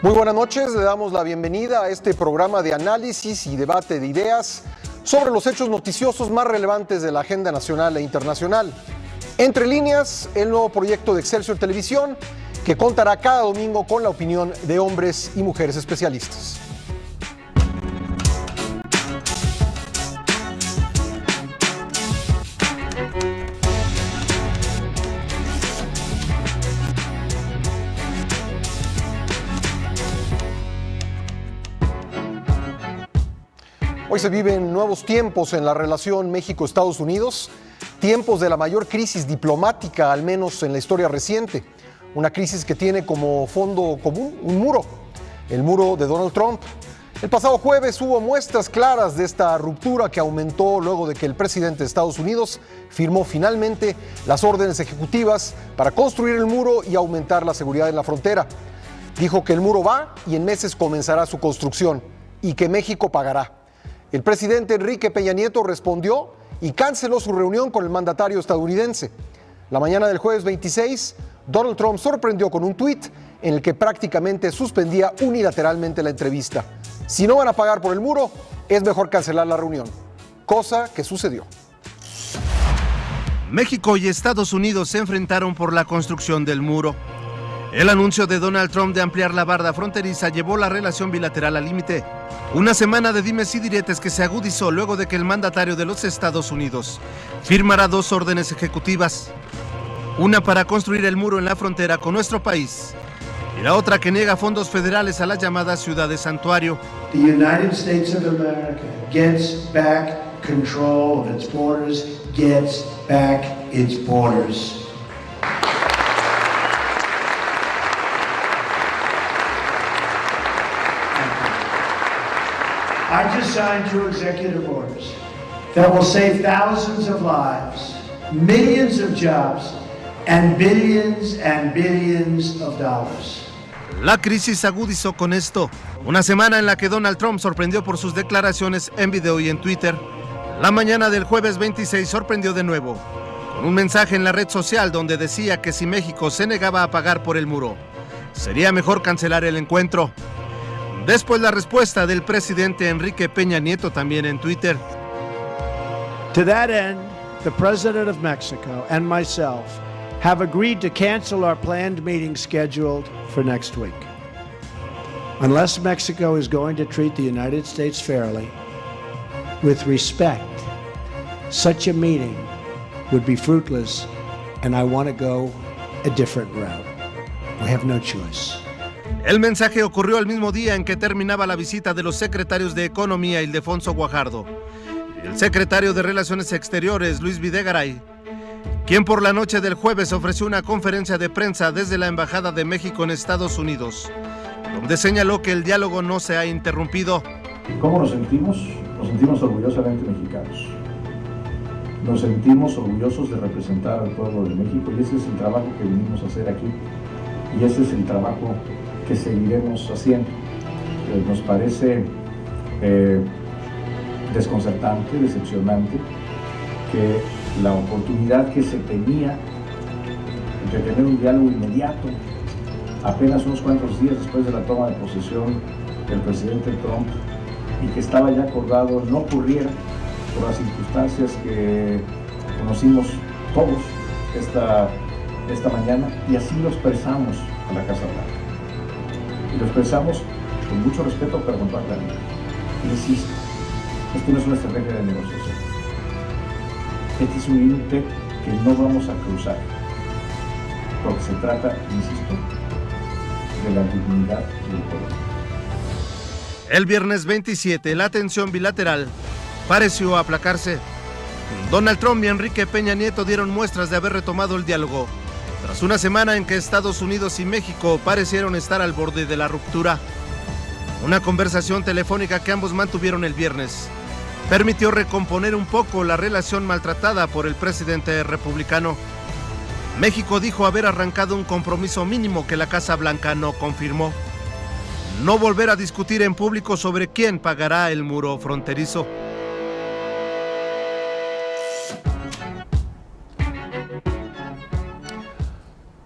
Muy buenas noches, le damos la bienvenida a este programa de análisis y debate de ideas sobre los hechos noticiosos más relevantes de la agenda nacional e internacional. Entre líneas, el nuevo proyecto de Excelsior Televisión, que contará cada domingo con la opinión de hombres y mujeres especialistas. Hoy se viven nuevos tiempos en la relación México-Estados Unidos, tiempos de la mayor crisis diplomática, al menos en la historia reciente. Una crisis que tiene como fondo común un muro, el muro de Donald Trump. El pasado jueves hubo muestras claras de esta ruptura que aumentó luego de que el presidente de Estados Unidos firmó finalmente las órdenes ejecutivas para construir el muro y aumentar la seguridad en la frontera. Dijo que el muro va y en meses comenzará su construcción y que México pagará. El presidente Enrique Peña Nieto respondió y canceló su reunión con el mandatario estadounidense. La mañana del jueves 26, Donald Trump sorprendió con un tuit en el que prácticamente suspendía unilateralmente la entrevista. Si no van a pagar por el muro, es mejor cancelar la reunión, cosa que sucedió. México y Estados Unidos se enfrentaron por la construcción del muro. El anuncio de Donald Trump de ampliar la barda fronteriza llevó la relación bilateral al límite. Una semana de dimes y diretes que se agudizó luego de que el mandatario de los Estados Unidos firmara dos órdenes ejecutivas. Una para construir el muro en la frontera con nuestro país y la otra que niega fondos federales a la llamada ciudad de santuario. The United States of America gets back control of its borders, gets back its borders. I just signed 2 executive orders that will save thousands of lives, millions of jobs, and billions of dollars. La crisis agudizó con esto. Una semana en la que Donald Trump sorprendió por sus declaraciones en video y en Twitter. La mañana del jueves 26 sorprendió de nuevo, con un mensaje en la red social donde decía que si México se negaba a pagar por el muro, sería mejor cancelar el encuentro. Después la respuesta del presidente Enrique Peña Nieto también en Twitter. To that end, the President of Mexico and myself have agreed to cancel our planned meeting scheduled for next week. Unless Mexico is going to treat the United States fairly, with respect, such a meeting would be fruitless, and I want to go a different route. We have no choice. El mensaje ocurrió el mismo día en que terminaba la visita de los secretarios de Economía Ildefonso Guajardo y el secretario de Relaciones Exteriores Luis Videgaray, quien por la noche del jueves ofreció una conferencia de prensa desde la Embajada de México en Estados Unidos, donde señaló que el diálogo no se ha interrumpido. ¿Cómo nos sentimos? Nos sentimos orgullosamente mexicanos. Nos sentimos orgullosos de representar al pueblo de México y ese es el trabajo que vinimos a hacer aquí y ese es el trabajo que seguiremos haciendo. Nos parece desconcertante, decepcionante que la oportunidad que se tenía de tener un diálogo inmediato, apenas unos cuantos días después de la toma de posesión del presidente Trump y que estaba ya acordado, no ocurriera por las circunstancias que conocimos todos esta mañana, y así lo expresamos a la Casa Blanca. Y lo expresamos con mucho respeto, pero con toda claridad. Insisto, esto no es una estrategia de negociación. Este es un límite que no vamos a cruzar, porque se trata, insisto, de la dignidad del pueblo. El viernes 27, la tensión bilateral pareció aplacarse. Donald Trump y Enrique Peña Nieto dieron muestras de haber retomado el diálogo, tras una semana en que Estados Unidos y México parecieron estar al borde de la ruptura. Una conversación telefónica que ambos mantuvieron el viernes permitió recomponer un poco la relación maltratada por el presidente republicano. México dijo haber arrancado un compromiso mínimo que la Casa Blanca no confirmó: no volver a discutir en público sobre quién pagará el muro fronterizo.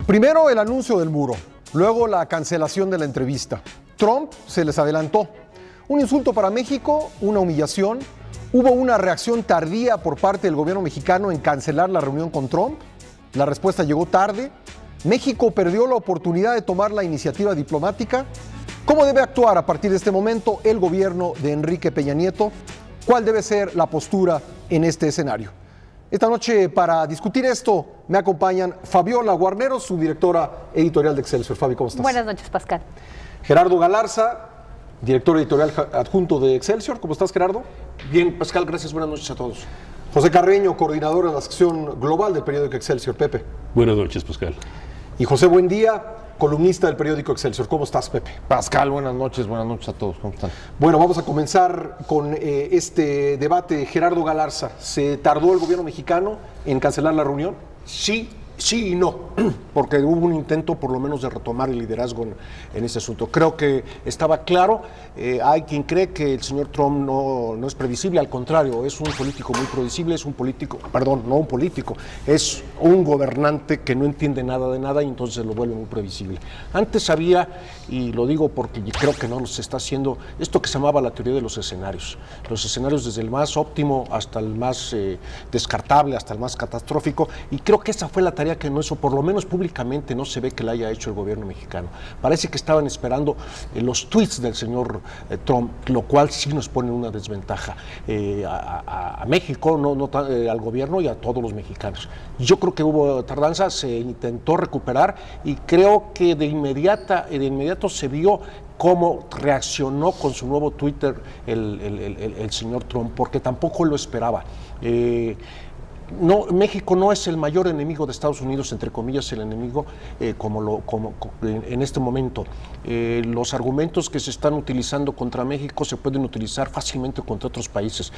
Primero el anuncio del muro, luego la cancelación de la entrevista. Trump se les adelantó. Un insulto para México, una humillación. Hubo una reacción tardía por parte del gobierno mexicano en cancelar la reunión con Trump. La respuesta llegó tarde. México perdió la oportunidad de tomar la iniciativa diplomática. ¿Cómo debe actuar a partir de este momento el gobierno de Enrique Peña Nieto? ¿Cuál debe ser la postura en este escenario? Esta noche, para discutir esto, me acompañan Fabiola Guarneros, su directora editorial de Excelsior. Fabi, ¿cómo estás? Buenas noches, Pascal. Gerardo Galarza, director editorial adjunto de Excelsior. ¿Cómo estás, Gerardo? Bien, Pascal, gracias. Buenas noches a todos. José Carreño, coordinador de la sección global del periódico Excelsior. Pepe. Buenas noches, Pascal. Y José Buendía, columnista del periódico Excelsior. ¿Cómo estás, Pepe? Pascal, buenas noches a todos. ¿Cómo están? Bueno, vamos a comenzar con este debate. Gerardo Galarza, ¿se tardó el gobierno mexicano en cancelar la reunión? Sí y no, porque hubo un intento por lo menos de retomar el liderazgo en ese asunto. Creo que estaba claro. Hay quien cree que el señor Trump no es previsible, al contrario, es un político muy predecible, es un político, perdón, no un político, es un gobernante que no entiende nada de nada y entonces lo vuelve muy previsible. Antes había, y lo digo porque creo que no se está haciendo, esto que se llamaba la teoría de los escenarios desde el más óptimo hasta el más descartable, hasta el más catastrófico, y creo que esa fue la tarea que no, eso por lo menos públicamente no se ve que la haya hecho el gobierno mexicano. Parece que estaban esperando los tweets del señor Trump, lo cual sí nos pone una desventaja a México, al gobierno y a todos los mexicanos. Yo creo que hubo tardanza, se intentó recuperar y creo que de inmediato se vio cómo reaccionó con su nuevo Twitter el señor Trump, porque tampoco lo esperaba. México no es el mayor enemigo de Estados Unidos, entre comillas el enemigo, en este momento. Los argumentos que se están utilizando contra México se pueden utilizar fácilmente contra otros países.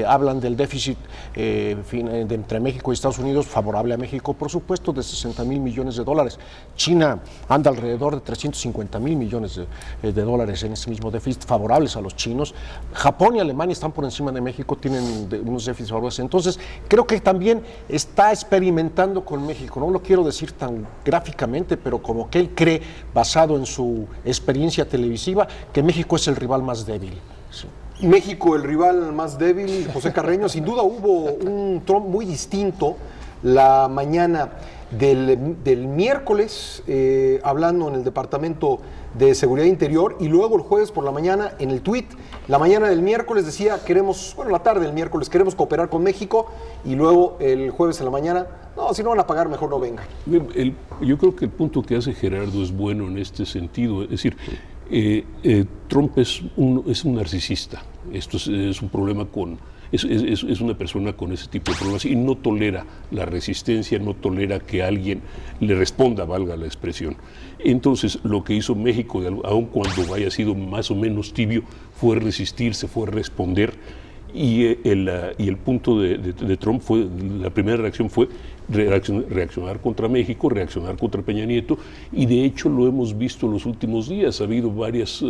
Hablan del déficit entre México y Estados Unidos, favorable a México, por supuesto, de 60,000 millones de dólares. China anda alrededor de 350,000 millones de dólares en ese mismo déficit, favorables a los chinos. Japón y Alemania están por encima de México, tienen unos déficits favorables. Entonces, creo que también está experimentando con México. No lo quiero decir tan gráficamente, pero como que él cree, basado en su experiencia televisiva, que México es el rival más débil. Sí. México, el rival más débil, José Carreño. Sin duda hubo un Trump muy distinto la mañana del miércoles, hablando en el Departamento de Seguridad Interior, y luego el jueves por la mañana en el tuit. La mañana del miércoles decía, la tarde del miércoles, queremos cooperar con México, y luego el jueves en la mañana, no, si no van a pagar, mejor no vengan. Yo creo que el punto que hace Gerardo es bueno en este sentido, es decir, Trump es un narcisista. Esto es un problema es una persona con ese tipo de problemas y no tolera la resistencia, no tolera que alguien le responda, valga la expresión. Entonces, lo que hizo México, aun cuando haya sido más o menos tibio, fue resistirse, fue responder. Y el punto de Trump la primera reacción fue reaccionar contra México, reaccionar contra Peña Nieto, y de hecho lo hemos visto en los últimos días. Ha habido varios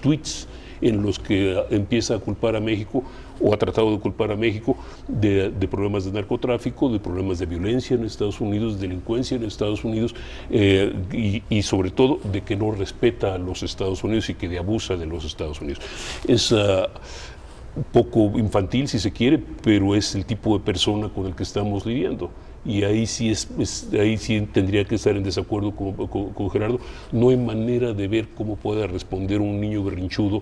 tweets en los que empieza a culpar a México, o ha tratado de culpar a México de problemas de narcotráfico, de problemas de violencia en Estados Unidos, delincuencia en Estados Unidos, y sobre todo de que no respeta a los Estados Unidos y que abusa de los Estados Unidos. Es un poco infantil, si se quiere, pero es el tipo de persona con el que estamos lidiando. Y ahí sí tendría que estar en desacuerdo con Gerardo. No hay manera de ver cómo pueda responder un niño berrinchudo,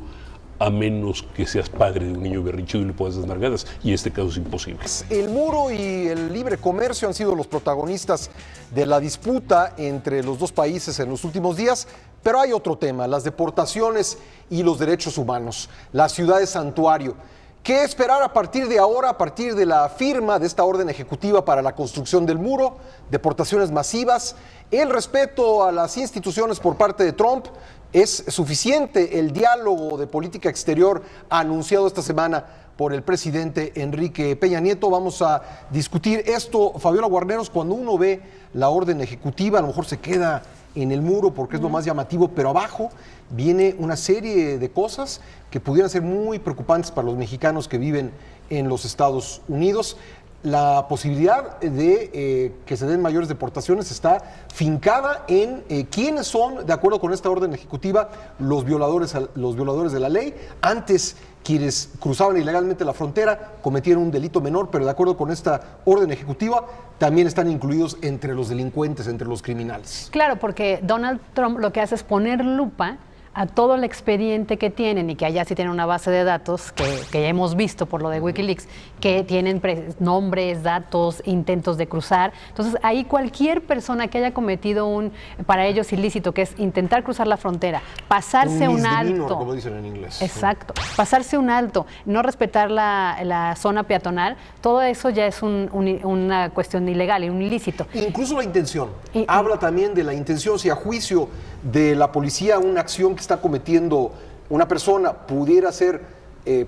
a menos que seas padre de un niño berrinchudo y le puedas dar nalgadas, y en este caso es imposible. El muro y el libre comercio han sido los protagonistas de la disputa entre los dos países en los últimos días, pero hay otro tema, las deportaciones y los derechos humanos, la ciudad de santuario. ¿Qué esperar a partir de ahora, a partir de la firma de esta orden ejecutiva para la construcción del muro, deportaciones masivas, el respeto a las instituciones por parte de Trump? ¿Es suficiente el diálogo de política exterior anunciado esta semana por el presidente Enrique Peña Nieto? Vamos a discutir esto, Fabiola Guarneros. Cuando uno ve la orden ejecutiva, a lo mejor se queda en el muro porque es lo más llamativo, pero abajo viene una serie de cosas que pudieran ser muy preocupantes para los mexicanos que viven en los Estados Unidos. la posibilidad de que se den mayores deportaciones está fincada en quiénes son, de acuerdo con esta orden ejecutiva, los violadores de la ley. Antes, quienes cruzaban ilegalmente la frontera cometieron un delito menor, pero de acuerdo con esta orden ejecutiva también están incluidos entre los delincuentes, entre los criminales. Claro, porque Donald Trump lo que hace es poner lupa a todo el expediente que tienen, y que allá sí tienen una base de datos que ya hemos visto por lo de Wikileaks, que tienen nombres, datos, intentos de cruzar. Entonces ahí cualquier persona que haya cometido un, para ellos, ilícito, que es intentar cruzar la frontera, pasarse un alto, como dicen en inglés. Exacto, pasarse un alto, no respetar la zona peatonal, todo eso ya es una cuestión ilegal y un ilícito. Incluso la intención. Habla también de la intención, si a juicio de la policía una acción que está cometiendo una persona pudiera ser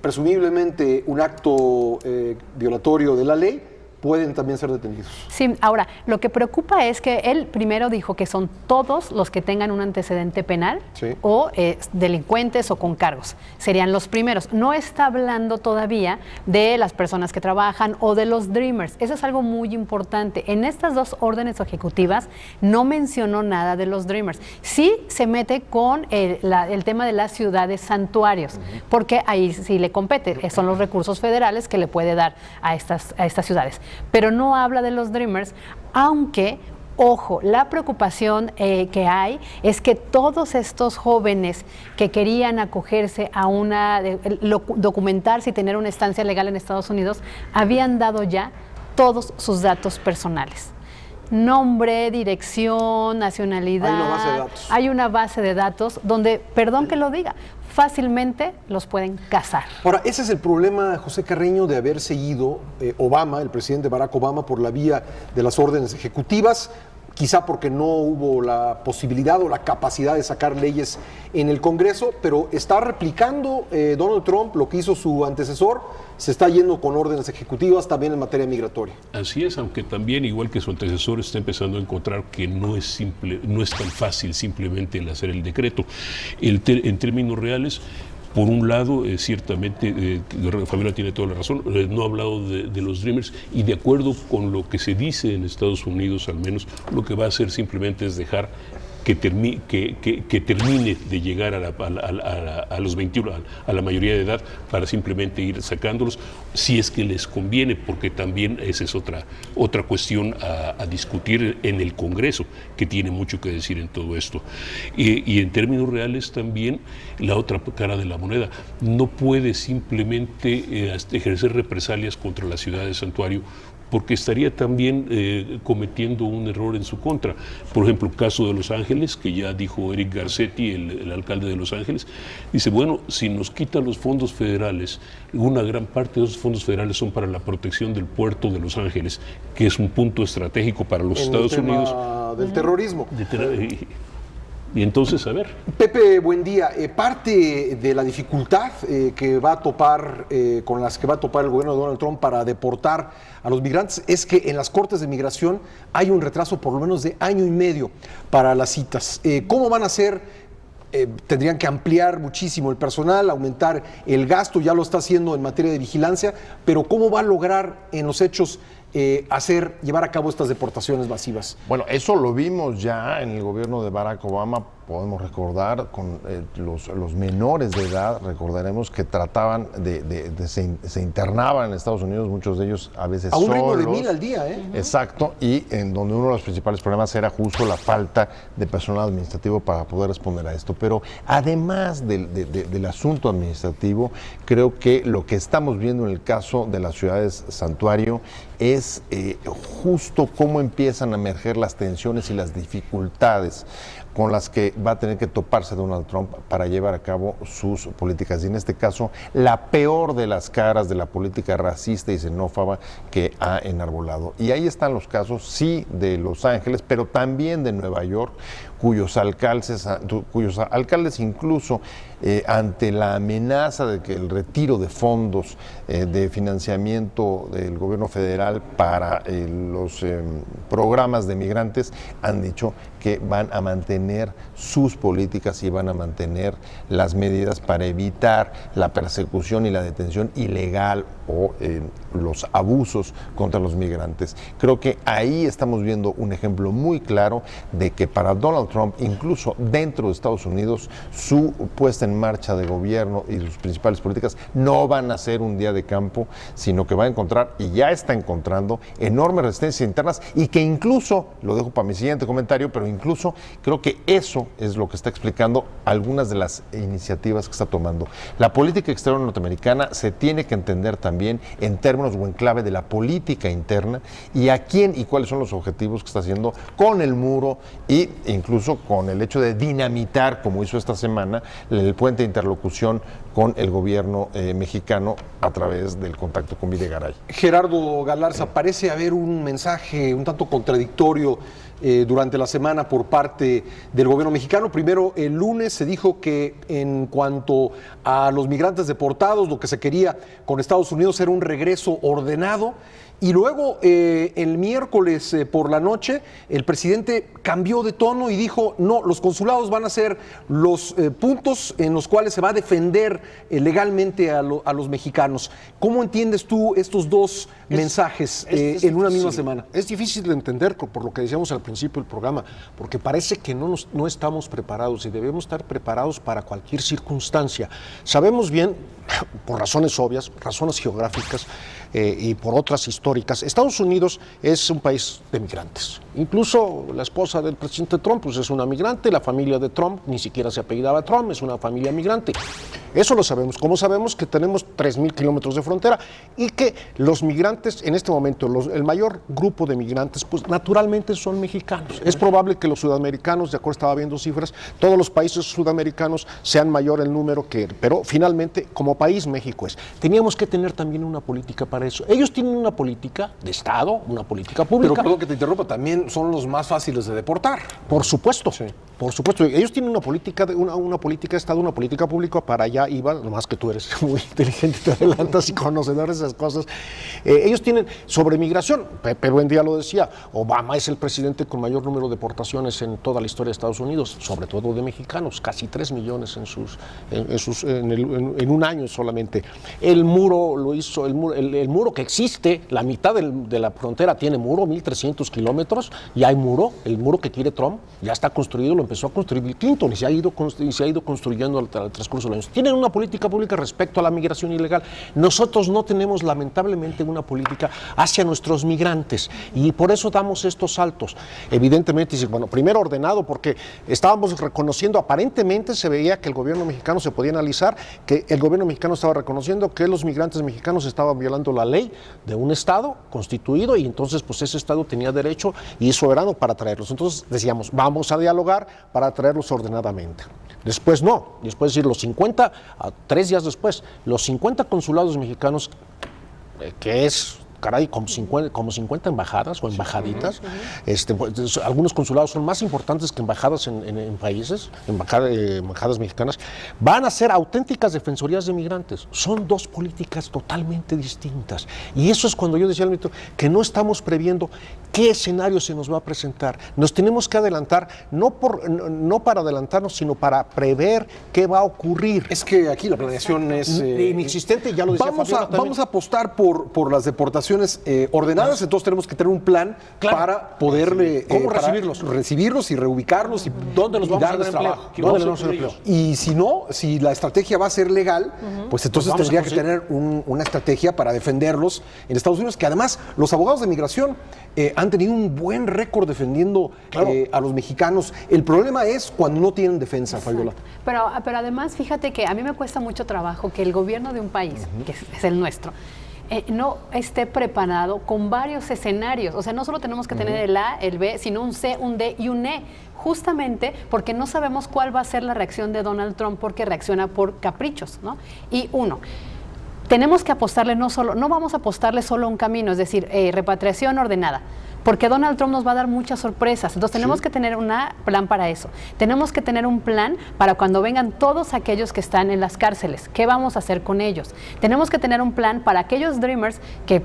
presumiblemente un acto violatorio de la ley, pueden también ser detenidos. Sí, ahora, lo que preocupa es que él primero dijo que son todos los que tengan un antecedente penal, sí, o delincuentes o con cargos. Serían los primeros. No está hablando todavía de las personas que trabajan o de los Dreamers. Eso es algo muy importante. En estas dos órdenes ejecutivas no mencionó nada de los Dreamers. Sí se mete con el tema de las ciudades santuarios, porque ahí sí le compete. Son los recursos federales que le puede dar a estas ciudades. Pero no habla de los Dreamers, aunque, ojo, la preocupación que hay es que todos estos jóvenes que querían acogerse a documentarse y tener una estancia legal en Estados Unidos, habían dado ya todos sus datos personales. Nombre, dirección, nacionalidad. Hay una base de datos. Hay una base de datos donde, perdón que lo diga, fácilmente los pueden cazar. Ahora, ese es el problema, José Carreño, de haber seguido Obama, el presidente Barack Obama, por la vía de las órdenes ejecutivas, quizá porque no hubo la posibilidad o la capacidad de sacar leyes en el Congreso, pero está replicando Donald Trump lo que hizo su antecesor, se está yendo con órdenes ejecutivas también en materia migratoria. Así es, aunque también, igual que su antecesor, está empezando a encontrar que no es tan fácil simplemente el hacer el decreto. En términos reales, por un lado, ciertamente, Fabiola tiene toda la razón, no ha hablado de los Dreamers, y de acuerdo con lo que se dice en Estados Unidos, al menos, lo que va a hacer simplemente es dejar que termine de llegar a los 21, a la mayoría de edad, para simplemente ir sacándolos, si es que les conviene, porque también esa es otra cuestión a discutir en el Congreso, que tiene mucho que decir en todo esto. Y en términos reales también, la otra cara de la moneda, no puede simplemente ejercer represalias contra la ciudad de Santuario, porque estaría también cometiendo un error en su contra. Por ejemplo, el caso de Los Ángeles, que ya dijo Eric Garcetti, el alcalde de Los Ángeles, dice, bueno, si nos quitan los fondos federales, una gran parte de esos fondos federales son para la protección del puerto de Los Ángeles, que es un punto estratégico para los Estados Unidos. Del terrorismo. Y entonces, a ver. Pepe, buen día. Parte de la dificultad que va a topar, con las que va a topar el gobierno de Donald Trump para deportar a los migrantes es que en las cortes de migración hay un retraso por lo menos de 1.5 años para las citas. ¿Cómo van a hacer? Tendrían que ampliar muchísimo el personal, aumentar el gasto, ya lo está haciendo en materia de vigilancia, pero ¿cómo va a lograr en los hechos llevar a cabo estas deportaciones masivas? Bueno, eso lo vimos ya en el gobierno de Barack Obama, podemos recordar, con los menores de edad, recordaremos que trataban se internaban en Estados Unidos, muchos de ellos a veces a un solos. ritmo de 1,000 al día, ¿eh? Exacto, y en donde uno de los principales problemas era justo la falta de personal administrativo para poder responder a esto. Pero además del asunto administrativo, creo que lo que estamos viendo en el caso de las ciudades santuario es justo cómo empiezan a emerger las tensiones y las dificultades con las que va a tener que toparse Donald Trump para llevar a cabo sus políticas. Y en este caso, la peor de las caras de la política racista y xenófoba que ha enarbolado. Y ahí están los casos, sí, de Los Ángeles, pero también de Nueva York, cuyos alcaldes incluso ante la amenaza de que el retiro de fondos de financiamiento del gobierno federal para los programas de migrantes, han dicho que que van a mantener sus políticas y van a mantener las medidas para evitar la persecución y la detención ilegal o los abusos contra los migrantes. Creo que ahí estamos viendo un ejemplo muy claro de que para Donald Trump, incluso dentro de Estados Unidos, su puesta en marcha de gobierno y sus principales políticas no van a ser un día de campo, sino que va a encontrar, y ya está encontrando, enormes resistencias internas, y que incluso, lo dejo para mi siguiente comentario, pero incluso creo que eso es lo que está explicando algunas de las iniciativas que está tomando. La política exterior norteamericana se tiene que entender también en términos o en clave de la política interna y a quién y cuáles son los objetivos que está haciendo con el muro e incluso con el hecho de dinamitar, como hizo esta semana, el puente de interlocución con el gobierno mexicano a través del contacto con Videgaray. Gerardo Galarza, parece haber un mensaje un tanto contradictorio durante la semana por parte del gobierno mexicano. Primero, el lunes se dijo que en cuanto a los migrantes deportados, lo que se quería con Estados Unidos era un regreso ordenado. Y luego, el miércoles por la noche, el presidente cambió de tono y dijo, no, los consulados van a ser los puntos en los cuales se va a defender legalmente a los mexicanos. ¿Cómo entiendes tú estos dos mensajes en una misma semana? Es difícil de entender, por lo que decíamos al principio del programa, porque parece que no estamos preparados y debemos estar preparados para cualquier circunstancia. Sabemos bien, por razones obvias, razones geográficas y por otras históricas, Estados Unidos es un país de migrantes. Incluso la esposa del presidente Trump pues es una migrante, la familia de Trump ni siquiera se apellidaba Trump, es una familia migrante. Eso lo sabemos. Como sabemos que tenemos 3,000 kilómetros de frontera y que los migrantes en este momento, el mayor grupo de migrantes, pues naturalmente son mexicanos. Es probable que los sudamericanos, de acuerdo, estaba viendo cifras, todos los países sudamericanos sean mayor el número pero finalmente como país México es. Teníamos que tener también una política para eso. Ellos tienen una política de Estado, una política pública. Pero perdón que te interrumpa, también son los más fáciles de deportar. Por supuesto, sí. Por supuesto. Ellos tienen una política de Estado, una política pública, para allá iba, nomás que tú eres muy inteligente, te adelantas y conocedor de esas cosas. Ellos tienen sobre migración, Pepe Buendía lo decía, Obama es el presidente con mayor número de deportaciones en toda la historia de Estados Unidos, sobre todo de mexicanos, casi 3 millones en un año solamente. El muro lo hizo, el muro que existe, la mitad de la frontera tiene muro, 1,300 kilómetros, y hay muro, el muro que quiere Trump, ya está construido, lo empezó a construir Bill Clinton y se ha ido construyendo al transcurso de los años. Tienen una política pública respecto a la migración ilegal. Nosotros no tenemos lamentablemente una política hacia nuestros migrantes y por eso damos estos saltos. Evidentemente, bueno, primero ordenado porque estábamos reconociendo, aparentemente se veía que el gobierno mexicano se podía analizar, que el gobierno mexicano estaba reconociendo que los migrantes mexicanos estaban violando la ley de un Estado constituido y entonces pues ese Estado tenía derecho y es soberano para traerlos. Entonces decíamos, vamos a dialogar para traerlos ordenadamente. Después no, después decir los 50, 3 días después, los 50 consulados mexicanos, que es, caray, como 50 embajadas o embajaditas, pues, algunos consulados son más importantes que embajadas en países, embajadas mexicanas, van a ser auténticas defensorías de migrantes. Son dos políticas totalmente distintas. Y eso es cuando yo decía al mito que no estamos previendo qué escenario se nos va a presentar. Nos tenemos que adelantar, no para adelantarnos, sino para prever qué va a ocurrir. Es que aquí la planeación es inexistente, ya lo decía Fabiola también. Vamos a apostar por las deportaciones ordenadas, entonces tenemos que tener un plan para poderle recibirlos y reubicarlos y ¿dónde los vamos a darles dar trabajo? ¿Dónde les vamos a dar empleo? Y si no, si la estrategia va a ser legal, pues entonces tendría que tener una estrategia para defenderlos en Estados Unidos, que además los abogados de migración han tenido un buen récord defendiendo a los mexicanos. El problema es cuando no tienen defensa, Fabiola. Pero además, fíjate que a mí me cuesta mucho trabajo que el gobierno de un país, que es el nuestro, no esté preparado con varios escenarios. O sea, no solo tenemos que tener el A, el B, sino un C, un D y un E. Justamente porque no sabemos cuál va a ser la reacción de Donald Trump, porque reacciona por caprichos, ¿no? Y tenemos que apostarle no vamos a apostarle solo a un camino, es decir, repatriación ordenada, porque Donald Trump nos va a dar muchas sorpresas. Entonces tenemos que tener un plan para eso. Tenemos que tener un plan para cuando vengan todos aquellos que están en las cárceles. ¿Qué vamos a hacer con ellos? Tenemos que tener un plan para aquellos Dreamers que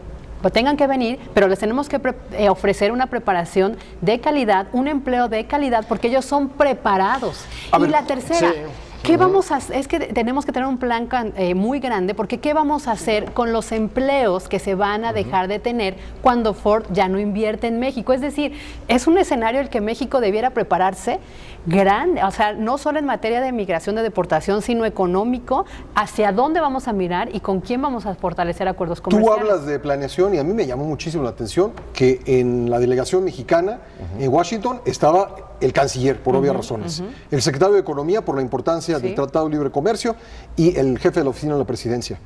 tengan que venir, pero les tenemos que ofrecer una preparación de calidad, un empleo de calidad, porque ellos son preparados. Y la tercera... Sí. ¿Qué vamos a hacer? Es que tenemos que tener un plan muy grande, porque ¿qué vamos a hacer con los empleos que se van a dejar de tener cuando Ford ya no invierte en México? Es decir, es un escenario el que México debiera prepararse grande, o sea, no solo en materia de migración, de deportación, sino económico, hacia dónde vamos a mirar y con quién vamos a fortalecer acuerdos comerciales. Tú hablas de planeación y a mí me llamó muchísimo la atención que en la delegación mexicana en Washington estaba el canciller, por obvias razones, el secretario de Economía por la importancia del Tratado de Libre Comercio y el jefe de la oficina de la presidencia.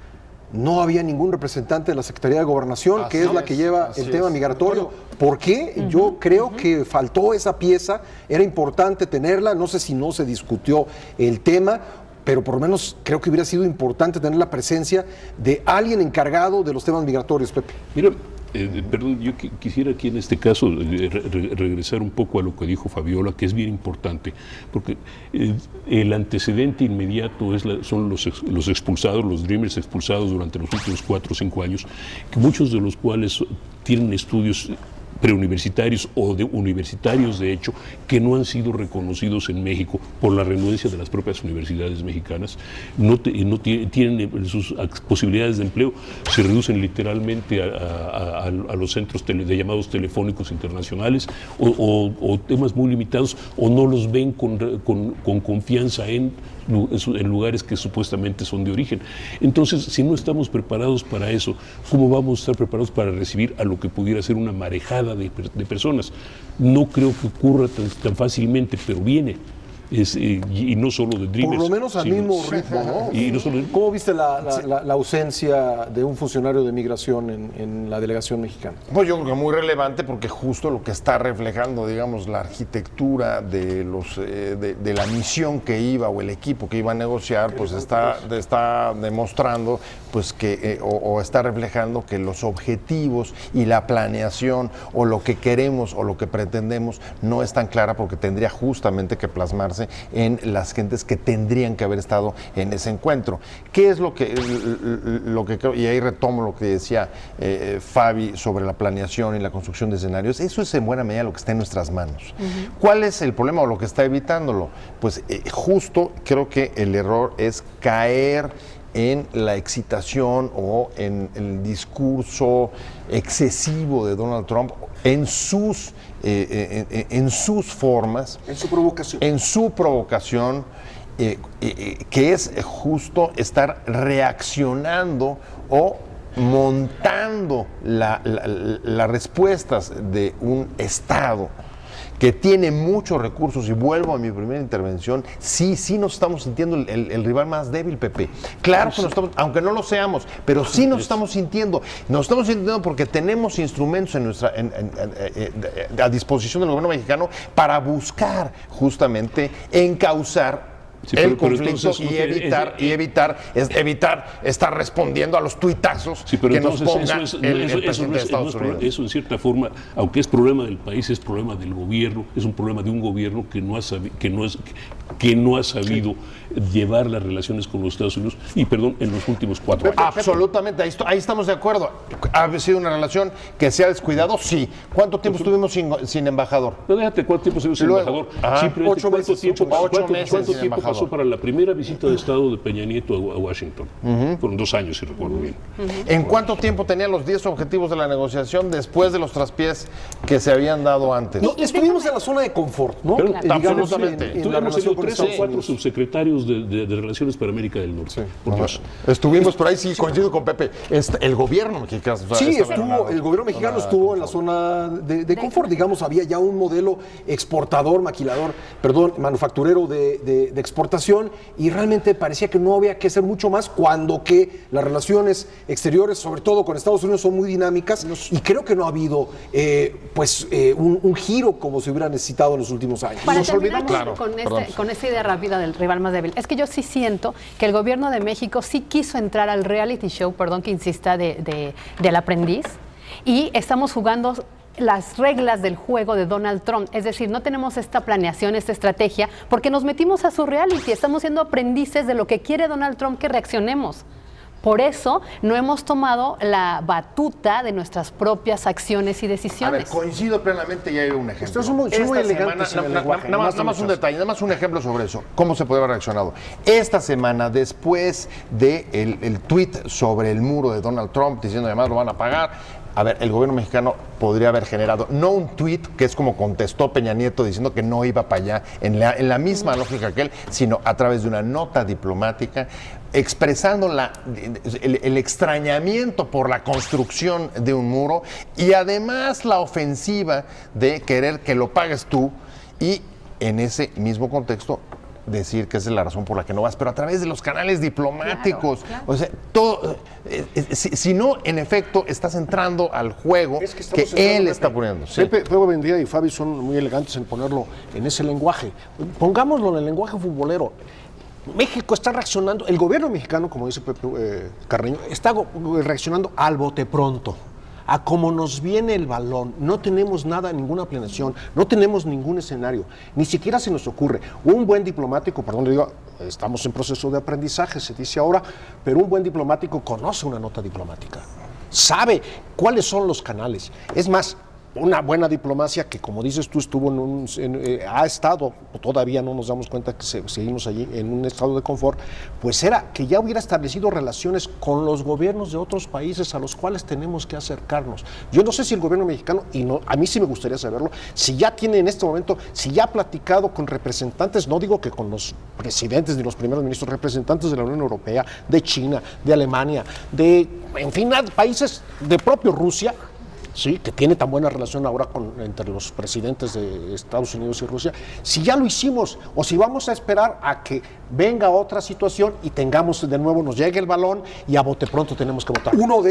No había ningún representante de la Secretaría de Gobernación, que es la que lleva el tema migratorio. ¿Por qué? Yo creo que faltó esa pieza, era importante tenerla, no sé si no se discutió el tema, pero por lo menos creo que hubiera sido importante tener la presencia de alguien encargado de los temas migratorios, Pepe. Mira, perdón, yo quisiera aquí en este caso regresar un poco a lo que dijo Fabiola, que es bien importante, porque el antecedente inmediato son los expulsados, los Dreamers expulsados durante los últimos 4 o 5 años, que muchos de los cuales tienen estudios preuniversitarios o universitarios de hecho, que no han sido reconocidos en México por la renuencia de las propias universidades mexicanas, no tienen sus posibilidades de empleo, se reducen literalmente a los centros de llamados telefónicos internacionales o temas muy limitados, o no los ven con confianza en lugares que supuestamente son de origen. Entonces, si no estamos preparados para eso, ¿cómo vamos a estar preparados para recibir a lo que pudiera ser una marejada de personas? No creo que ocurra tan fácilmente, pero viene. Y no solo de Dreamers. Por lo menos al mismo ritmo, ¿no? Y no solo, ¿cómo viste la ausencia de un funcionario de migración en la delegación mexicana? Pues yo creo que muy relevante, porque justo lo que está reflejando, digamos, la arquitectura de de la misión que iba, o el equipo que iba a negociar, pues está demostrando pues que o está reflejando que los objetivos y la planeación, o lo que queremos o lo que pretendemos, no es tan clara, porque tendría justamente que plasmarse en las gentes que tendrían que haber estado en ese encuentro. ¿Qué es lo que creo? Y ahí retomo lo que decía Fabi sobre la planeación y la construcción de escenarios. Eso es en buena medida lo que está en nuestras manos. ¿Cuál es el problema o lo que está evitándolo? Pues justo creo que el error es caer en la excitación o en el discurso excesivo de Donald Trump en sus formas, en su provocación, que es justo estar reaccionando o montando las respuestas de un Estado que tiene muchos recursos. Y vuelvo a mi primera intervención, sí nos estamos sintiendo el rival más débil, Pepe. Claro que nos estamos, aunque no lo seamos, pero sí nos estamos sintiendo. Nos estamos sintiendo porque tenemos instrumentos a disposición del gobierno mexicano para buscar justamente encauzar el conflicto y evitar estar respondiendo a los tuitazos que nos ponga el presidente de Estados Unidos. Eso, en cierta forma, aunque es problema del país, es problema del gobierno, es un problema de un gobierno que no ha sabido llevar las relaciones con los Estados Unidos, en los últimos 4 años. Absolutamente, ahí estamos de acuerdo. ¿Ha sido una relación que se ha descuidado? Sí. ¿Cuánto tiempo estuvimos sin embajador? No, déjate, ¿cuánto tiempo estuvimos sin embajador? 8 meses. ¿Cuánto tiempo pasó para la primera visita de Estado de Peña Nieto a Washington? Fueron 2 años, si recuerdo bien. ¿En cuánto tiempo tenían los 10 objetivos de la negociación después de los traspiés que se habían dado antes? No, estuvimos en la zona de confort, ¿no? Pero, absolutamente. Tuvimos 3 o 4 subsecretarios de Relaciones para América del Norte. Estuvimos por ahí, sí, coincido con Pepe. El gobierno mexicano. El gobierno mexicano estuvo en la zona de confort. Digamos, había ya un modelo manufacturero de exportación, y realmente parecía que no había que hacer mucho más, cuando que las relaciones exteriores, sobre todo con Estados Unidos, son muy dinámicas, y creo que no ha habido un giro como se hubiera necesitado en los últimos años. Para terminar con esta idea rápida del rival más débil, es que yo sí siento que el gobierno de México sí quiso entrar al reality show, perdón que insista, del aprendiz, y estamos jugando las reglas del juego de Donald Trump. Es decir, no tenemos esta planeación, esta estrategia, porque nos metimos a su reality, estamos siendo aprendices de lo que quiere Donald Trump que reaccionemos. Por eso no hemos tomado la batuta de nuestras propias acciones y A decisiones. ver, coincido plenamente y hay un ejemplo. Ustedes son muy elegantes en el lenguaje. Nada más un detalle, nada más un ejemplo sobre eso. ¿Cómo se puede haber reaccionado? Esta semana, después del tuit sobre el muro de Donald Trump, diciendo además lo van a pagar, a ver, el gobierno mexicano podría haber generado, no un tuit, que es como contestó Peña Nieto diciendo que no iba para allá, en la misma lógica que él, sino a través de una nota diplomática, expresando el extrañamiento por la construcción de un muro y además la ofensiva de querer que lo pagues tú, y en ese mismo contexto decir que esa es la razón por la que no vas, pero a través de los canales diplomáticos. Claro. O sea, todo, si no, en efecto, estás entrando al juego que él está poniendo. Sí. Pepe Buendía y Fabi son muy elegantes en ponerlo en ese lenguaje. Pongámoslo en el lenguaje futbolero. México está reaccionando, el gobierno mexicano, como dice Pepe Carreño, está reaccionando al bote pronto, a cómo nos viene el balón. No tenemos nada, ninguna planeación, no tenemos ningún escenario, ni siquiera se nos ocurre. Un buen diplomático, perdón, le digo, estamos en proceso de aprendizaje, se dice ahora, pero un buen diplomático conoce una nota diplomática, sabe cuáles son los canales. Es más, una buena diplomacia que, como dices tú, ha estado, todavía no nos damos cuenta que seguimos allí en un estado de confort, pues era que ya hubiera establecido relaciones con los gobiernos de otros países a los cuales tenemos que acercarnos. Yo no sé si el gobierno mexicano, a mí sí me gustaría saberlo, si ya tiene en este momento, si ya ha platicado con representantes, no digo que con los presidentes ni los primeros ministros, representantes de la Unión Europea, de China, de Alemania, en fin, países de propio Rusia, sí, que tiene tan buena relación ahora entre los presidentes de Estados Unidos y Rusia, si ya lo hicimos o si vamos a esperar a que venga otra situación y tengamos de nuevo, nos llegue el balón y a bote pronto tenemos que votar. Uno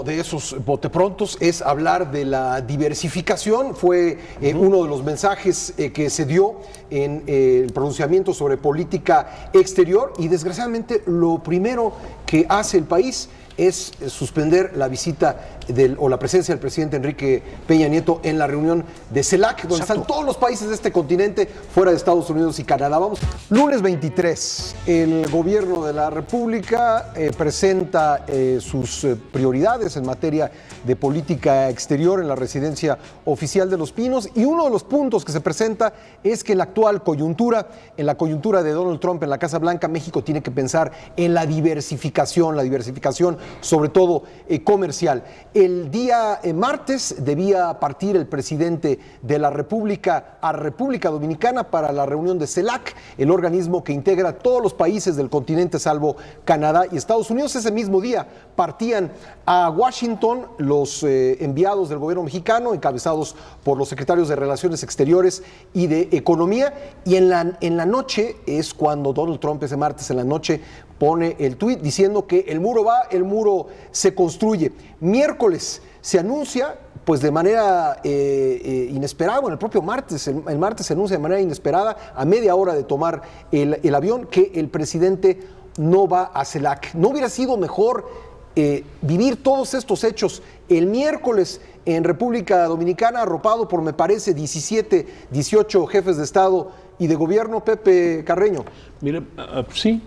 de esos bote prontos es hablar de la diversificación. Fue uno de los mensajes que se dio en el pronunciamiento sobre política exterior, y desgraciadamente lo primero que hace el país es suspender la visita o la presencia del presidente Enrique Peña Nieto en la reunión de CELAC, donde están todos los países de este continente fuera de Estados Unidos y Canadá. Vamos. Lunes 23, el gobierno de la República presenta sus prioridades en materia de política exterior en la residencia oficial de Los Pinos, y uno de los puntos que se presenta es que en la actual coyuntura, en la coyuntura de Donald Trump en la Casa Blanca, México tiene que pensar en la diversificación sobre todo comercial. El día martes debía partir el presidente de la República a República Dominicana para la reunión de CELAC, el organismo que integra a todos los países del continente salvo Canadá y Estados Unidos. Ese mismo día partían a Washington los enviados del gobierno mexicano, encabezados por los secretarios de Relaciones Exteriores y de Economía, y en la noche es cuando Donald Trump, ese martes en la noche, pone el tuit diciendo que el muro va, el muro se construye. Miércoles se anuncia, pues de manera inesperada, bueno, el propio martes, el martes se anuncia de manera inesperada, a media hora de tomar el avión, que el presidente no va a CELAC. ¿No hubiera sido mejor vivir todos estos hechos el miércoles en República Dominicana, arropado por, me parece, 18 jefes de Estado y de Gobierno, Pepe Carreño? Mira, sí,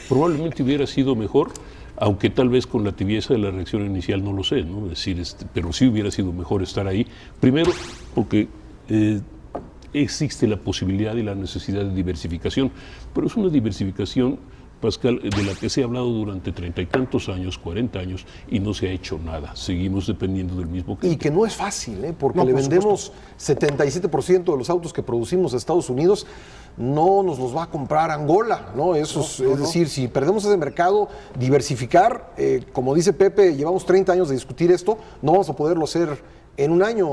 probablemente hubiera sido mejor, aunque tal vez con la tibieza de la reacción inicial no lo sé, ¿no? Es decir, pero sí hubiera sido mejor estar ahí. Primero, porque existe la posibilidad y la necesidad de diversificación, pero es una diversificación, Pascal, de la que se ha hablado durante 30 y tantos años, 40 años, y no se ha hecho nada. Seguimos dependiendo del mismo cliente. Y que no es fácil, porque le vendemos 77% de los autos que producimos a Estados Unidos, no nos los va a comprar Angola, ¿no? Es decir, si perdemos ese mercado, diversificar, como dice Pepe, llevamos 30 años de discutir esto, no vamos a poderlo hacer en un año,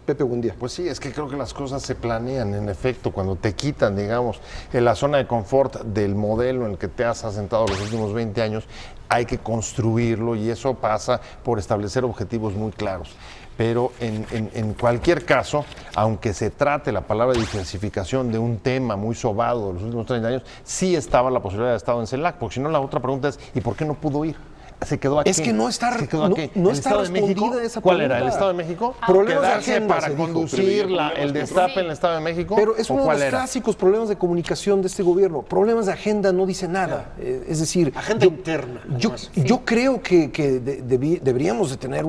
Pepe, buen día. Pues sí, es que creo que las cosas se planean, en efecto, cuando te quitan, digamos, en la zona de confort del modelo en el que te has asentado los últimos 20 años, hay que construirlo, y eso pasa por establecer objetivos muy claros. Pero en cualquier caso, aunque se trate la palabra diversificación de un tema muy sobado de los últimos 30 años, sí estaba la posibilidad de haber estado en CELAC, porque si no, la otra pregunta es, ¿y por qué no pudo ir? ¿Se quedó aquí? Es que no está, ¿Se quedó no, aquí? no ¿El está Estado de México? respondida esa ¿Cuál pregunta. era? ¿El Estado de México? Problemas de ¿Quedarse agenda, para se dijo. conducir el destape en el Estado de México? Pero es uno ¿O de cuál los era? clásicos problemas de comunicación de este gobierno. Problemas de agenda no dice nada. Es decir, Agenda interna. Yo creo que deberíamos de tener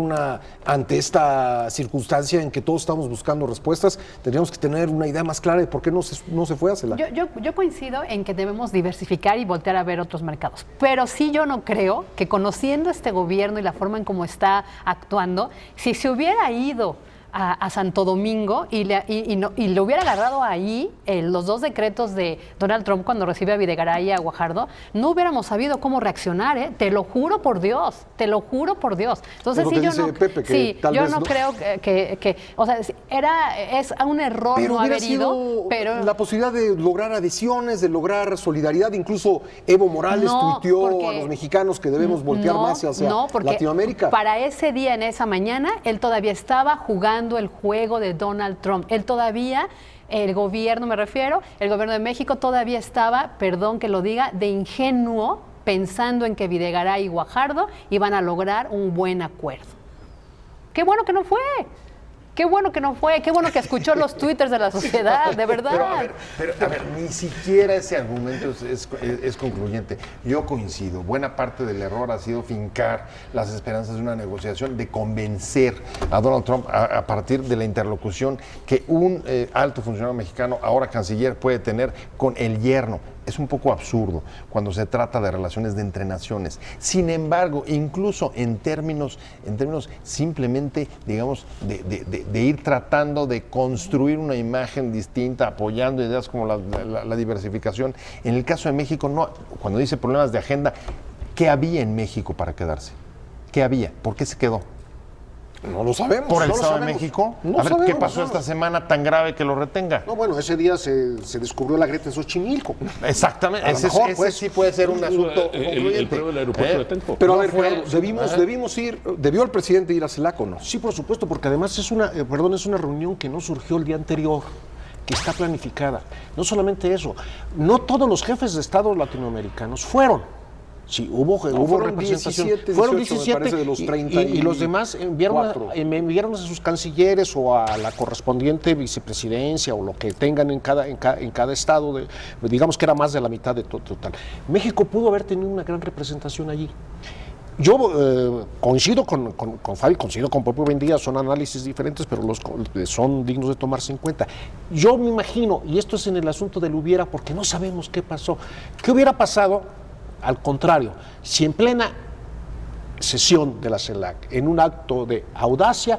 ante esta circunstancia en que todos estamos buscando respuestas, tendríamos que tener una idea más clara de por qué no se fue a CELAC. Yo coincido en que debemos diversificar y voltear a ver otros mercados, pero sí yo no creo que, conociendo este gobierno y la forma en cómo está actuando, si se hubiera ido a Santo Domingo y le hubiera agarrado ahí los 2 decretos de Donald Trump cuando recibe a Videgaray y a Guajardo, no hubiéramos sabido cómo reaccionar, ¿eh? Te lo juro por Dios, te lo juro por Dios. Entonces sí, yo no, Pepe, que yo no creo que, o sea, es un error pero no haber ido, pero la posibilidad de lograr adhesiones, de lograr solidaridad, incluso Evo Morales tuiteó a los mexicanos que debemos voltear más hacia Latinoamérica. Para ese día, en esa mañana, él todavía estaba jugando el juego de Donald Trump. Él todavía, el gobierno me refiero, el gobierno de México todavía estaba, perdón que lo diga, de ingenuo, pensando en que Videgaray y Guajardo iban a lograr un buen acuerdo. ¡Qué bueno que no fue! Qué bueno que no fue, qué bueno que escuchó los twitters de la sociedad, de verdad. Pero a ver, ni siquiera ese argumento es concluyente. Yo coincido, buena parte del error ha sido fincar las esperanzas de una negociación, de convencer a Donald Trump a partir de la interlocución que un alto funcionario mexicano, ahora canciller, puede tener con el yerno. Es un poco absurdo cuando se trata de relaciones de entre naciones. Sin embargo, incluso en términos simplemente, digamos, de ir tratando de construir una imagen distinta, apoyando ideas como la diversificación. En el caso de México, no. Cuando dice problemas de agenda, ¿qué había en México para quedarse? ¿Qué había? ¿Por qué se quedó? No lo sabemos. ¿Por el no Estado de México? No a ver, sabemos, ¿qué pasó esta semana tan grave que lo retenga? No, bueno, ese día se descubrió la grieta en Xochimilco. Exactamente, A lo mejor, ese sí puede ser un asunto concluyente. El problema del aeropuerto de Atenco. Pero No a ver, fue- Gerardo, ¿debió el presidente ir a CELAC o no? Sí, por supuesto, porque además es una reunión que no surgió el día anterior, que está planificada. No solamente eso, no todos los jefes de Estado latinoamericanos fueron. Sí, hubo fueron representación. 17, fueron 18, me 17 parece, de los y 34. y los demás enviaron a sus cancilleres o a la correspondiente vicepresidencia o lo que tengan en cada estado. Digamos que era más de la mitad de total. México pudo haber tenido una gran representación allí. Yo coincido con Fabi, coincido con Pepe Buendía, son análisis diferentes, pero son dignos de tomarse en cuenta. Yo me imagino, y esto es en el asunto del hubiera, porque no sabemos qué pasó. ¿Qué hubiera pasado? Al contrario, si en plena sesión de la CELAC, en un acto de audacia,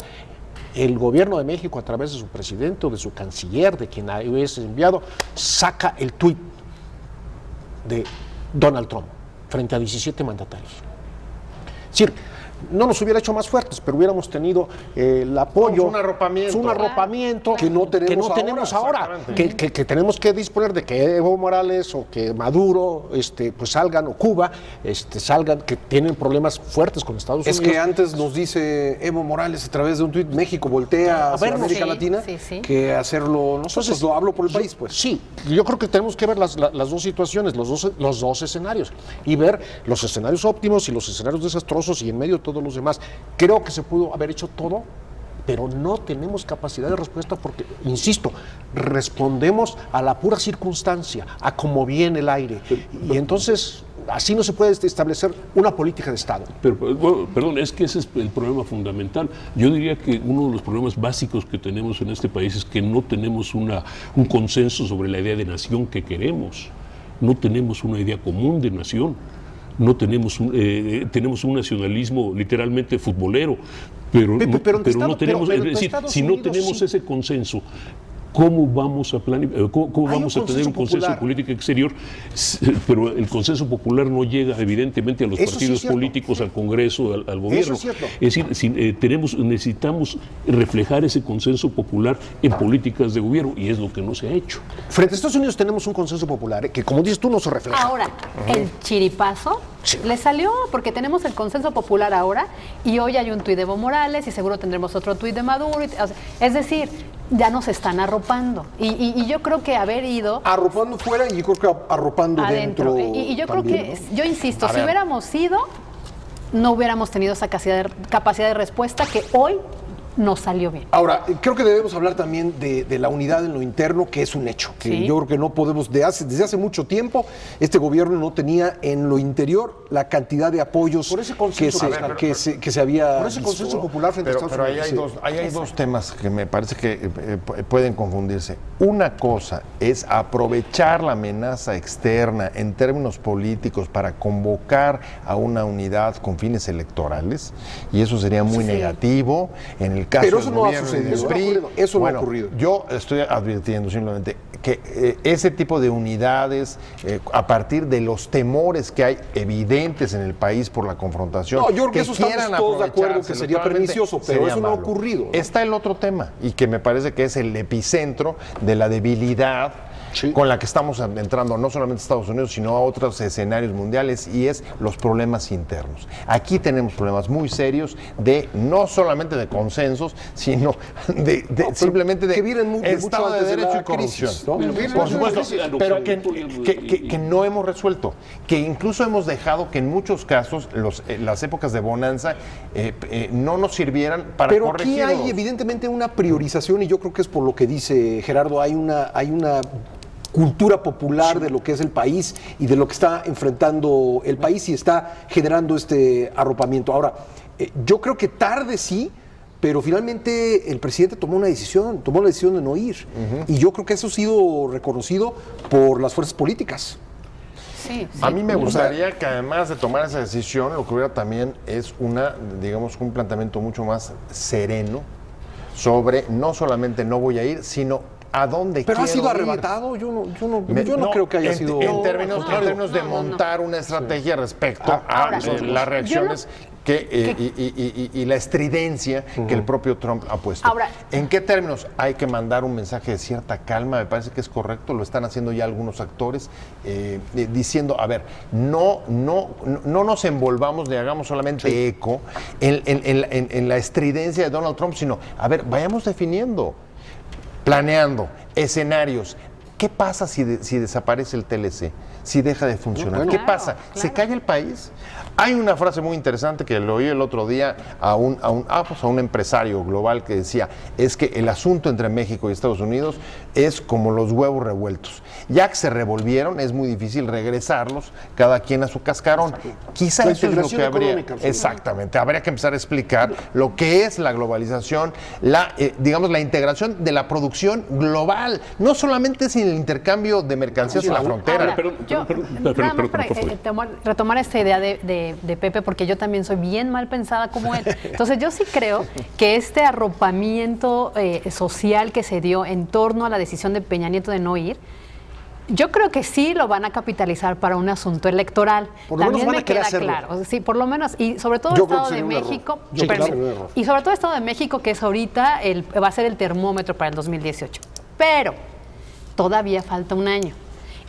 el gobierno de México, a través de su presidente o de su canciller, de quien hubiese enviado, saca el tuit de Donald Trump frente a 17 mandatarios. Es decir, no nos hubiera hecho más fuertes, pero hubiéramos tenido el apoyo. Un arropamiento. Un arropamiento Que no tenemos ahora. Que tenemos que disponer de que Evo Morales o que Maduro pues salgan, o Cuba salgan, que tienen problemas fuertes con Estados Unidos. Es que antes nos dice Evo Morales a través de un tuit, México voltea hacia vernos. América Sí, Latina, sí. que hacerlo nosotros. Entonces, Lo hablo por el país, pues. Sí, yo creo que tenemos que ver las dos situaciones, los dos escenarios, y ver los escenarios óptimos y los escenarios desastrosos, y en medio de todos los demás. Creo que se pudo haber hecho todo, pero no tenemos capacidad de respuesta porque, insisto, respondemos a la pura circunstancia, a cómo viene el aire. Y entonces, así no se puede establecer una política de Estado. Pero, bueno, perdón, es que ese es el problema fundamental. Yo diría que uno de los problemas básicos que tenemos en este país es que no tenemos un consenso sobre la idea de nación que queremos. No tenemos una idea común de nación. No tenemos tenemos un nacionalismo literalmente futbolero, pero no tenemos, es decir, si no tenemos ese consenso, ¿cómo vamos a vamos a tener un consenso de política exterior? Pero el consenso popular no llega evidentemente a los partidos políticos, al Congreso, al gobierno. Es decir, necesitamos reflejar ese consenso popular en políticas de gobierno, y es lo que no se ha hecho. Frente a Estados Unidos tenemos un consenso popular que, como dices tú, no se refleja. Ahora, el chiripazo le salió porque tenemos el consenso popular ahora, y hoy hay un tuit de Evo Morales y seguro tendremos otro tuit de Maduro. Es decir, ya nos están arropando. Y yo creo que haber ido... Arropando fuera y yo creo que arropando adentro. dentro. Y yo también, creo que, ¿no? yo insisto, si hubiéramos ido, no hubiéramos tenido esa capacidad de respuesta que hoy nos salió bien. Ahora, creo que debemos hablar también de la unidad en lo interno, que es un hecho. Que Sí. yo creo que no podemos, desde hace mucho tiempo, este gobierno no tenía en lo interior la cantidad de apoyos Por ese consenso, que se había Por ese visto, consenso ¿no? popular frente a Pero Estados ahí Unidos. hay dos temas que me parece que pueden confundirse. Una cosa es aprovechar la amenaza externa en términos políticos para convocar a una unidad con fines electorales, y eso sería muy negativo en el caso Pero del eso no ha gobierno y sucedido, del eso no ha PRI. ocurrido, eso no ha Bueno, ocurrido. Yo estoy advirtiendo simplemente que ese tipo de unidades, a partir de los temores que hay evidentes en el país por la confrontación, No, yo creo que eso estamos quieran todos de acuerdo aprovecharse que sería electoralmente, pernicioso, pero sería eso no ha malo. ocurrido, ¿no? Está el otro tema, y que me parece que es el epicentro de la debilidad con la que estamos entrando no solamente a Estados Unidos, sino a otros escenarios mundiales, y es los problemas internos. Aquí tenemos problemas muy serios no solamente de consensos, sino simplemente de que vienen mucho Estado de antes de Derecho la y corrupción. crisis, ¿no? Por supuesto, pero que no hemos resuelto, que incluso hemos dejado que en muchos casos las épocas de bonanza no nos sirvieran para Pero aquí corregirlos. hay evidentemente una priorización, y yo creo que es por lo que dice Gerardo, hay una cultura popular de lo que es el país y de lo que está enfrentando el país y está generando este arropamiento. Ahora, yo creo que tarde sí, pero finalmente el presidente tomó la decisión de no ir. Y yo creo que eso ha sido reconocido por las fuerzas políticas. Sí, sí. A mí me gustaría que además de tomar esa decisión, lo que hubiera también es un planteamiento mucho más sereno sobre no solamente no voy a ir, sino a dónde Pero quiero ha sido ir. arrebatado, yo no creo que haya sido... En términos de No. montar una estrategia respecto Ahora, a las reacciones y la estridencia que el propio Trump ha puesto. Ahora, ¿en qué términos? Hay que mandar un mensaje de cierta calma, me parece que es correcto, lo están haciendo ya algunos actores, diciendo, a ver, no nos envolvamos ni hagamos solamente eco en la estridencia de Donald Trump, sino, a ver, vayamos definiendo, planeando escenarios. ¿Qué pasa si desaparece el TLC? Si deja de funcionar. ¿Qué pasa? ¿Se cae el país? Hay una frase muy interesante que lo oí el otro día a un empresario global que decía, es que el asunto entre México y Estados Unidos es como los huevos revueltos. Ya que se revolvieron, es muy difícil regresarlos, cada quien a su cascarón. Quizá eso es lo que habría... Exactamente, habría que empezar a explicar lo que es la globalización, la integración de la producción global. No solamente es el intercambio de mercancías en la frontera. Nada más para retomar esta idea de Pepe, porque yo también soy bien mal pensada como él. Entonces yo sí creo que este arropamiento social que se dio en torno a la decisión de Peña Nieto de no ir, yo creo que sí lo van a capitalizar para un asunto electoral. Por lo También menos van a me querer queda hacerlo. claro. Sí, por lo menos, y sobre todo Yo el creo Estado que de sería un error. México, Yo creo que sería un error. y sobre todo el Estado de México, que es ahorita va a ser el termómetro para el 2018. Pero todavía falta un año.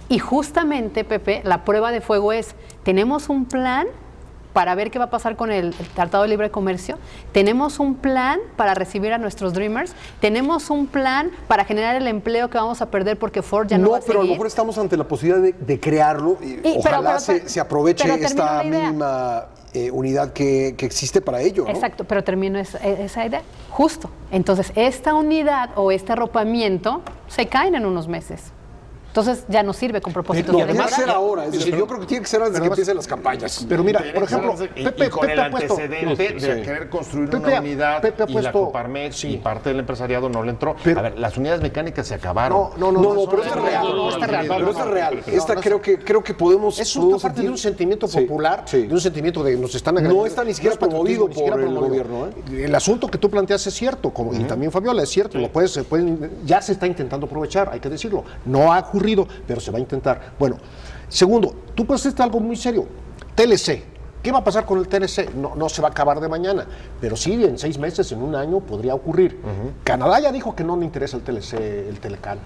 Y justamente, Pepe, la prueba de fuego es, tenemos un plan para ver qué va a pasar con el Tratado de Libre Comercio, tenemos un plan para recibir a nuestros Dreamers, tenemos un plan para generar el empleo que vamos a perder porque Ford ya no va a seguir. pero a lo mejor estamos ante la posibilidad de crearlo y ojalá se aproveche esta mínima unidad que existe para ello, ¿no? Exacto, pero termino esa idea. Justo. Entonces, esta unidad o este arropamiento se caen en unos meses. Entonces ya no sirve con propósitos Tiene que electorales. ser ahora, es decir, yo creo que tiene que ser antes de que empiecen las campañas. Pero mira, por ejemplo, y con el antecedente de querer construir una unidad y la Coparmex y parte del empresariado no le entró. A ver, las unidades mecánicas se acabaron. No, pero esta es real. Pero esta es real. Esta creo que podemos... Es una parte de un sentimiento popular, de un sentimiento de nos están agrediendo. No está ni siquiera promovido por el gobierno. El asunto que tú planteas es cierto, y también Fabiola, es cierto, ya se está intentando aprovechar, hay que decirlo. No ha ocurrido, pero se va a intentar. Bueno, segundo, tú pusiste algo muy serio, TLC. ¿Qué va a pasar con el TLC? No se va a acabar de mañana, pero sí en 6 meses, en un año podría ocurrir. Canadá ya dijo que no le interesa el TLC, el Telecan.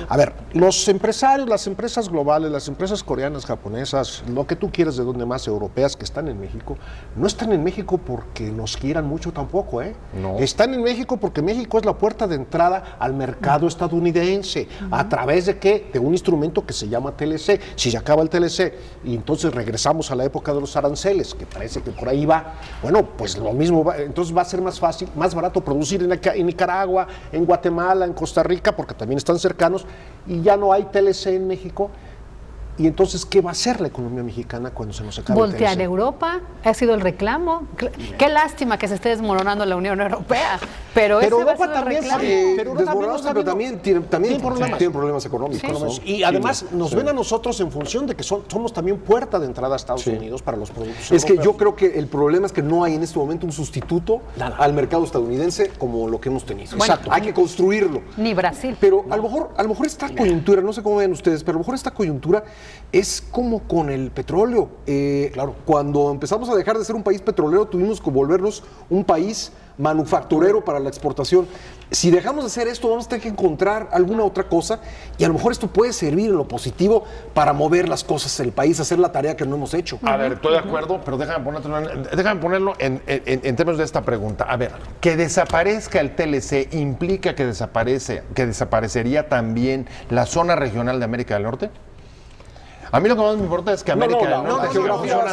A ver, los empresarios, las empresas globales, las empresas coreanas, japonesas, lo que tú quieras de donde más, europeas que están en México, no están en México porque nos quieran mucho tampoco, ¿eh? No. Están en México porque México es la puerta de entrada al mercado estadounidense. ¿A través de qué? De un instrumento que se llama TLC. Si se acaba el TLC y entonces regresamos a la época de los aranceles, aranceles, que parece que por ahí va. Bueno, pues lo mismo, entonces va a ser más fácil, más barato producir en Nicaragua, en Guatemala, en Costa Rica, porque también están cercanos, y ya no hay TLC en México. Y entonces, ¿qué va a hacer la economía mexicana cuando se nos acabe Voltear el TLC? Europa, ha sido el reclamo. Qué lástima que se esté desmoronando la Unión Europea, pero ese va a ser el reclamo. Pero también tiene problemas económicos. Sí. ¿no? Y además nos ven a nosotros en función de que somos también puerta de entrada a Estados Unidos para los productos Es que europeos. yo creo que el problema es que no hay en este momento un sustituto al mercado estadounidense como lo que hemos tenido. Bueno, Exacto. Hay que construirlo. Ni Brasil. Pero a lo mejor esta coyuntura, no sé cómo ven ustedes, pero a lo mejor esta coyuntura es como con el petróleo. Claro, cuando empezamos a dejar de ser un país petrolero, tuvimos que volvernos un país manufacturero para la exportación. Si dejamos de hacer esto, vamos a tener que encontrar alguna otra cosa y a lo mejor esto puede servir en lo positivo para mover las cosas del país, hacer la tarea que no hemos hecho. A ver, estoy de acuerdo, pero déjame ponerlo en términos de esta pregunta. A ver, que desaparezca el TLC implica que desaparecería también la zona regional de América del Norte. A mí lo que más me importa es que América del Norte... la geografía. A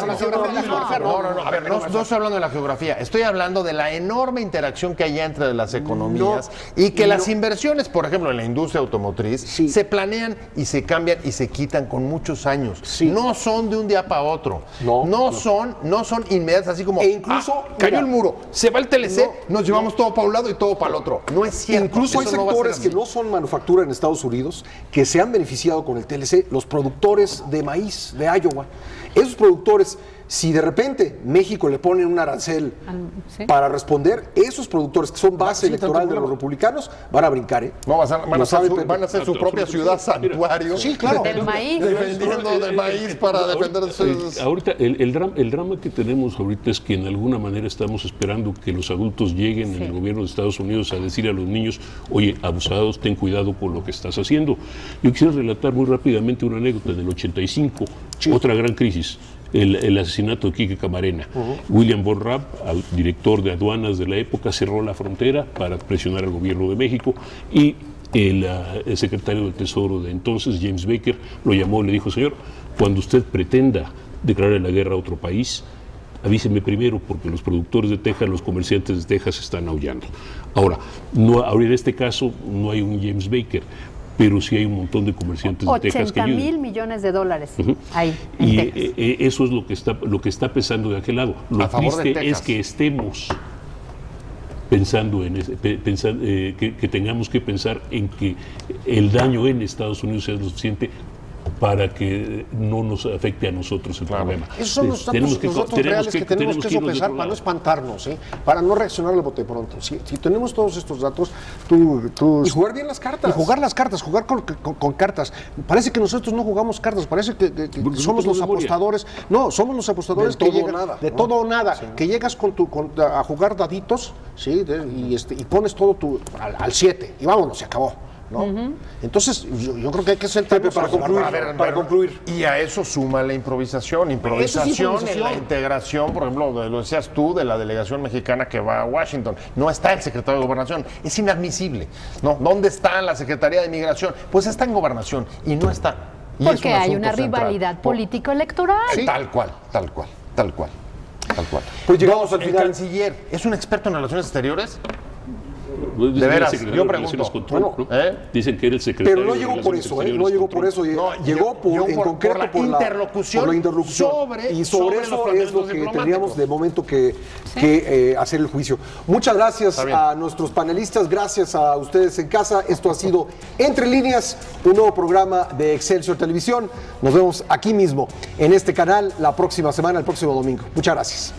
ver, no estoy hablando de la geografía, estoy hablando de la enorme interacción que hay entre las economías y que las inversiones, por ejemplo, en la industria automotriz, se planean y se cambian y se quitan con muchos años. No son de un día para otro. No son inmediatas, así como, cayó el muro, se va el TLC, nos llevamos todo para un lado y todo para el otro. No es cierto. Incluso hay sectores que no son manufactura en Estados Unidos que se han beneficiado con el TLC, los productores de maíz de Iowa. Esos productores, si de repente México le pone un arancel para responder, esos productores que son base electoral de los republicanos van a brincar. No, van a ser su propia ciudad santuario. Sí, claro. Del maíz. Defendiendo del maíz para defender sus... Ahorita, el drama que tenemos ahorita es que en alguna manera estamos esperando que los adultos lleguen en el gobierno de Estados Unidos a decir a los niños, oye, abusados, ten cuidado con lo que estás haciendo. Yo quisiera relatar muy rápidamente una anécdota del 85, otra gran crisis. El asesinato de Quique Camarena. William von Raab, al director de aduanas de la época, cerró la frontera para presionar al gobierno de México y el secretario del Tesoro de entonces, James Baker, lo llamó y le dijo, señor, cuando usted pretenda declarar la guerra a otro país, avíseme primero porque los productores de Texas, los comerciantes de Texas están aullando. Ahora en este caso no hay un James Baker, pero sí hay un montón de comerciantes de Texas que ayudan. $80,000 millones ahí en y Texas. Eso es lo que está pesando de aquel lado. Lo triste es que estemos pensando en que tengamos que pensar en que el daño en Estados Unidos sea lo suficiente para que no nos afecte a nosotros el problema. Esos son los datos reales que tenemos que sopesar para no espantarnos, para no reaccionar al bote pronto. Si tenemos todos estos datos, y jugar bien las cartas. Y jugar las cartas, jugar con cartas. Parece que nosotros no jugamos cartas, parece que somos los apostadores. No, somos los apostadores que llegan de todo o nada, que llegas a jugar daditos, y pones todo al 7 y vámonos, se acabó. ¿no? Entonces, yo creo que hay que sentarnos para concluir. Y a eso suma la improvisación. Improvisación en la integración, por ejemplo, lo decías tú, de la delegación mexicana que va a Washington. No está el secretario de Gobernación. Es inadmisible. ¿No? ¿Dónde está la Secretaría de Migración? Pues está en Gobernación y no está. Y porque hay una rivalidad político-electoral. ¿Sí? Tal cual. Pues llegamos al final. ¿El canciller es un experto en relaciones exteriores? De veras, yo pregunto. Dicen que era el secretario. Pero no llegó por eso, no llegó por eso. Llegó en concreto por la interlocución. Y sobre eso es lo que tendríamos de momento que hacer el juicio. Muchas gracias a nuestros panelistas, gracias a ustedes en casa. Esto ha sido Entre Líneas, un nuevo programa de Excelsior Televisión. Nos vemos aquí mismo, en este canal, la próxima semana, el próximo domingo. Muchas gracias.